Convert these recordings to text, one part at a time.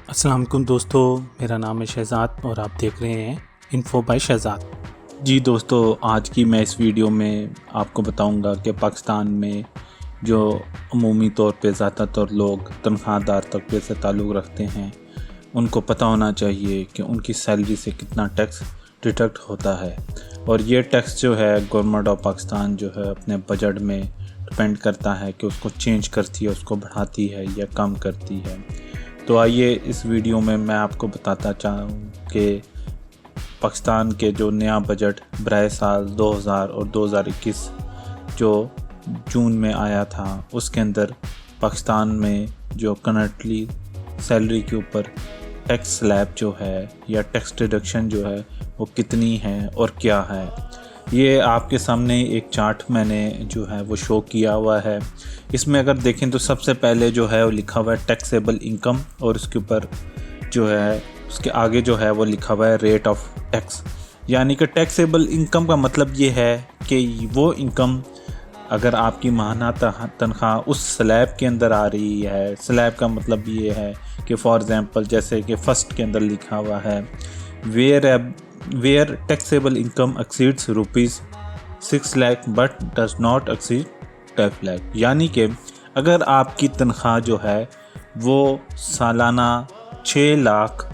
अस्सलाम वालेकुम दोस्तों, मेरा नाम है शहज़ाद और आप देख रहे हैं इन्फो बाय शहज़ाद। जी दोस्तों, आज की मैं इस वीडियो में आपको बताऊंगा कि पाकिस्तान में जो अमूमी तौर पे ज़्यादातर लोग तनख्वाहदार तबके से ताल्लुक़ रखते हैं, उनको पता होना चाहिए कि उनकी सैलरी से कितना टैक्स डिडक्ट होता है। और ये टैक्स जो है गवर्नमेंट ऑफ पाकिस्तान जो है अपने बजट में डिपेंड करता है कि उसको चेंज करती है, उसको बढ़ाती है या कम करती है। तो आइए इस वीडियो में मैं आपको बताता चाहूँ कि पाकिस्तान के जो नया बजट बराए साल 2000 और 2021 जो जून में आया था, उसके अंदर पाकिस्तान में जो करंटली सैलरी के ऊपर टैक्स स्लैब जो है या टैक्स डिडक्शन जो है वो कितनी है और क्या है। ये आपके सामने एक चार्ट मैंने जो है वो शो किया हुआ है। इसमें अगर देखें तो सबसे पहले जो है वो लिखा हुआ है टैक्सेबल इनकम, और उसके ऊपर जो है उसके आगे जो है वो लिखा हुआ है रेट ऑफ टैक्स। यानी कि टैक्सेबल इनकम का मतलब ये है कि वो इनकम अगर आपकी माहाना तनख्वाह उस स्लैब के अंदर आ रही है। स्लैब का मतलब ये है कि फॉर एग्ज़ाम्पल जैसे कि फ़र्स्ट के अंदर लिखा हुआ है where taxable income exceeds ₹6 lakh but does not exceed 12 lakh. यानी कि अगर आपकी तनख्वाह जो है वो सालाना 6 लाख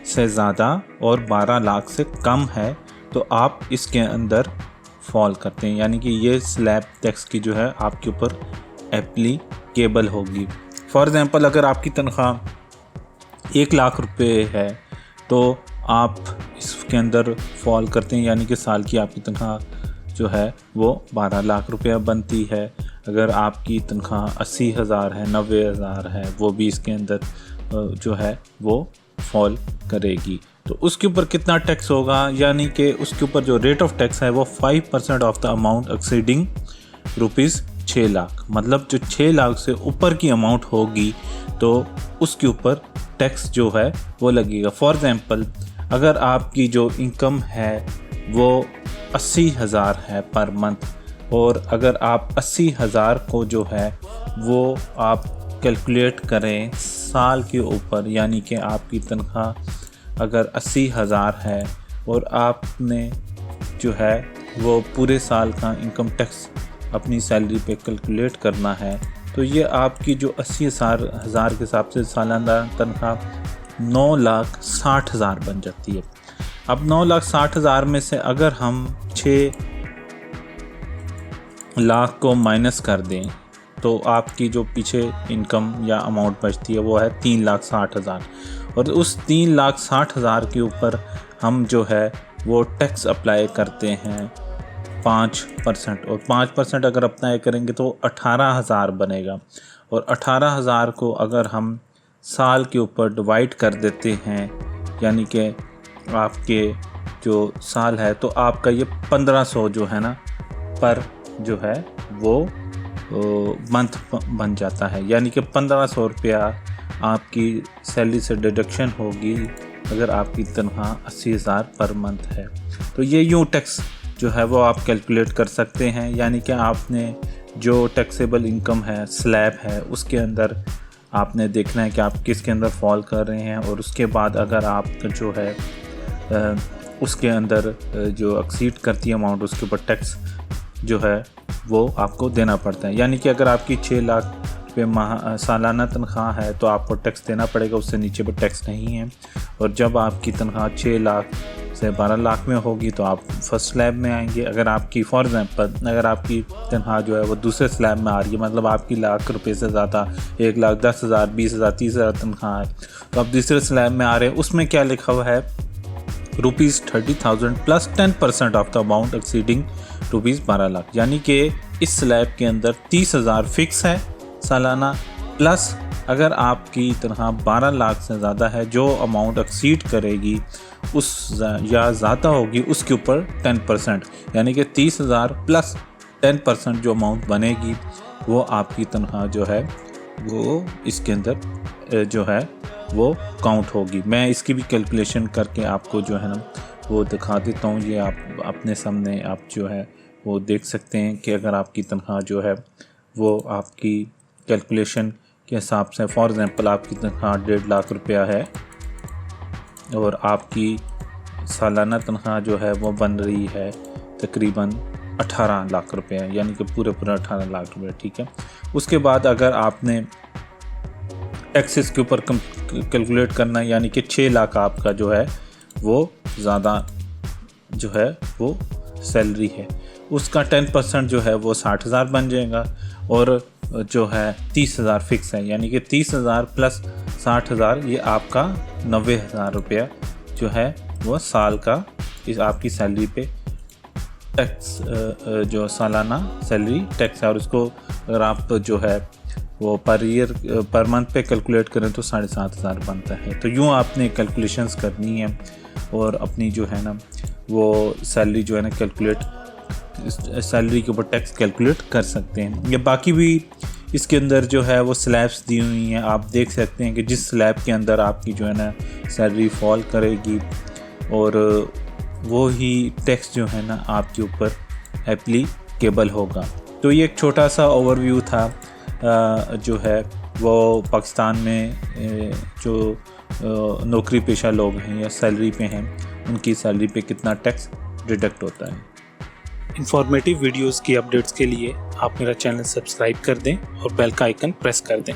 से ज़्यादा और 12 लाख से कम है तो आप इसके अंदर फॉल करते हैं, यानी कि ये स्लैब टैक्स की जो है आपके ऊपर एप्लीकेबल होगी। फॉर एग्ज़ाम्पल अगर आपकी तनख्वाह 1 लाख रुपए है तो आप इसके अंदर फॉल करते हैं, यानी कि साल की आपकी तनख्वाह जो है वो 12 लाख रुपया बनती है। अगर आपकी तनख्वाह 80,000 है, 90,000 है, वो भी इसके अंदर जो है वो फॉल करेगी। तो उसके ऊपर कितना टैक्स होगा, यानी कि उसके ऊपर जो रेट ऑफ टैक्स है वो 5% of the amount exceeding ₹6 lakh. मतलब जो 6 लाख से ऊपर की अमाउंट होगी तो उसके ऊपर टैक्स जो है वो लगेगा। फॉर एग्ज़ाम्पल अगर आपकी जो इनकम है वो 80,000 है पर मंथ, और अगर आप 80,000 को जो है वो आप कैलकुलेट करें साल के ऊपर, यानी कि आपकी तनख्वाह अगर 80,000 है और आपने जो है वो पूरे साल का इनकम टैक्स अपनी सैलरी पे कैलकुलेट करना है, तो ये आपकी जो 80,000 के हिसाब से सालाना तनख्वाह 9,60,000 बन जाती है। अब 9,60,000 में से अगर हम 6 लाख को माइनस कर दें तो आपकी जो पीछे इनकम या अमाउंट बचती है वो है 3,60,000, और उस 3,60,000 के ऊपर हम जो है वो टैक्स अप्लाई करते हैं 5%, और 5% अगर अप्लाई करेंगे तो 18,000 बनेगा। और 18,000 को अगर हम साल के ऊपर डिवाइड कर देते हैं, यानी कि आपके जो साल है तो आपका ये 1500 जो है ना पर जो है वो मंथ बन जाता है। यानी कि 1500 रुपया आपकी सैलरी से डिडक्शन होगी अगर आपकी तनख्वाह 80,000 पर मंथ है। तो ये यूँ टैक्स जो है वो आप कैलकुलेट कर सकते हैं, यानी कि आपने जो टैक्सेबल इनकम है स्लैब है उसके अंदर आपने देखना है कि आप किसके अंदर फॉल कर रहे हैं, और उसके बाद अगर आप जो है उसके अंदर जो एक्सीड करती है अमाउंट उसके ऊपर टैक्स जो है वो आपको देना पड़ता है। यानी कि अगर आपकी 6 लाख रुपये सालाना तनख्वाह है तो आपको टैक्स देना पड़ेगा, उससे नीचे पर टैक्स नहीं है। और जब आपकी तनख्वाह 6 लाख से 12 लाख में होगी तो आप फर्स्ट स्लैब में आएंगे। अगर आपकी फॉर एग्ज़ाम्पल अगर आपकी तनख्वाह जो है वो दूसरे स्लैब में आ रही है, मतलब आपकी लाख रुपए से ज़्यादा 1,10,000, 20,000, 30,000 तनख्वाह है, तो आप दूसरे स्लैब में आ रहे हैं। उसमें क्या लिखा हुआ है ₹30,000 plus 10% of the amount exceeding ₹12 lakh. यानी कि इस स्लैब के अंदर 30,000 फिक्स है सालाना, प्लस अगर आपकी तनख्वाह 12 लाख से ज़्यादा है जो अमाउंट एक्सीड करेगी उस या ज़्यादा होगी उसके ऊपर 10%, यानी कि 30,000 प्लस 10% जो अमाउंट बनेगी वो आपकी तनख्वाह जो है वो इसके अंदर जो है वो काउंट होगी। मैं इसकी भी कैलकुलेशन करके आपको जो है ना वो दिखा देता हूँ। ये आप अपने सामने आप जो है वो देख सकते हैं कि अगर आपकी तनख्वाह जो है वो आपकी कैलकुलेशन के हिसाब से, फॉर एग्ज़ाम्पल आपकी तनख्वाह 1.5 लाख रुपया है और आपकी सालाना तनख्वाह जो है वो बन रही है तकरीबन 18 लाख रुपया, यानी कि पूरे 18 लाख रुपये, ठीक है। उसके बाद अगर आपने टैक्सेस के ऊपर कैलकुलेट करना है, यानी कि 6 लाख आपका जो है वो ज़्यादा जो है वो सैलरी है, उसका 10% जो है वो 60,000 बन जाएगा और जो है 30,000 फिक्स है, यानी कि 30,000 प्लस 60,000 ये आपका 90,000 रुपया जो है वो साल का इस आपकी सैलरी पे टैक्स जो सालाना सैलरी टैक्स है। और उसको अगर आप जो है वो पर मंथ पे कैलकुलेट करें तो 7,500 बनता है। तो यूँ आपने कैलकुलेशंस करनी है और अपनी जो है ना वो सैलरी जो है ना कैलकुलेट, सैलरी के ऊपर टैक्स कैलकुलेट कर सकते हैं। या बाकी भी इसके अंदर जो है वो स्लैब्स दी हुई हैं, आप देख सकते हैं कि जिस स्लैब के अंदर आपकी जो है ना सैलरी फॉल करेगी और वो ही टैक्स जो है ना आपके ऊपर एप्लीकेबल होगा। तो ये एक छोटा सा ओवरव्यू था जो है वो पाकिस्तान में जो नौकरी पेशा लोग हैं या सैलरी पे हैं उनकी सैलरी पे कितना टैक्स डिडक्ट होता है। इंफॉर्मेटिव वीडियोस की अपडेट्स के लिए आप मेरा चैनल सब्सक्राइब कर दें और बेल का आइकन प्रेस कर दें।